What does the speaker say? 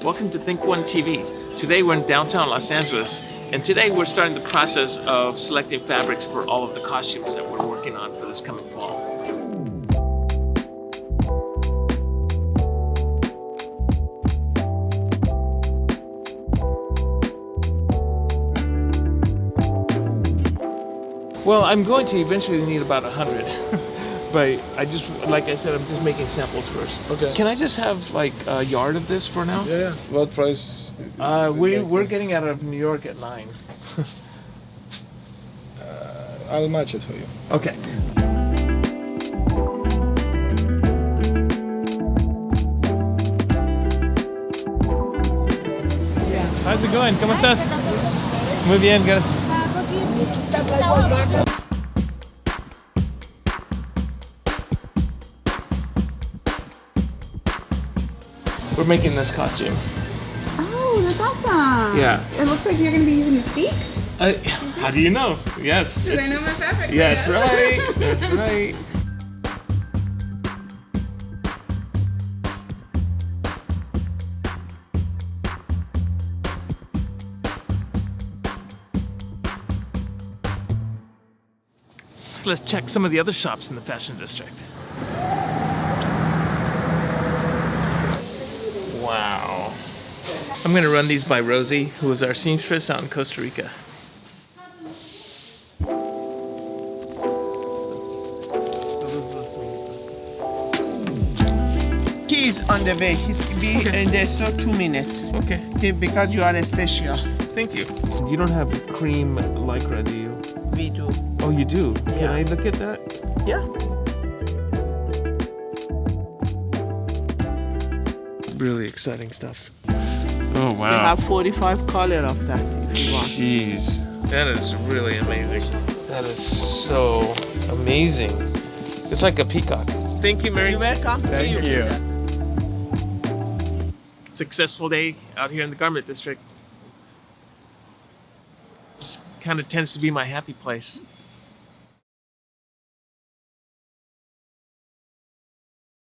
Welcome to Think One TV. Today we're in downtown Los Angeles, and today we're starting the process of selecting fabrics for all of the costumes that we're working on for this coming fall. Well, I'm going to eventually need about 100. But like I said, I'm just making samples first. Okay. Can I just have like a yard of this for now? Yeah. What price? We're getting out of New York at 9. I'll match it for you. Okay. How's it going? ¿Cómo estás? Muy bien, gracias. We're making this costume. Oh, that's awesome. Yeah. It looks like you're going to be using Mystique. How do you know? Yes. Because I know my fabric. Yeah, that's right. That's right. Let's check some of the other shops in the fashion district. Wow. I'm gonna run these by Rosie, who is our seamstress out in Costa Rica. He's on the way. He's be in the store 2 minutes. Okay. Okay, because you are a special. Thank you. You don't have cream lycra, do you? We do. Oh, you do? Can Yeah. I look at that? Yeah. Really exciting stuff. Oh, We wow. have 45 color of that if you want. Jeez, that is really amazing. That is so amazing. It's like a peacock. Thank you, Mary. You're welcome. See you. Successful day out here in the garment district. This kind of tends to be my happy place.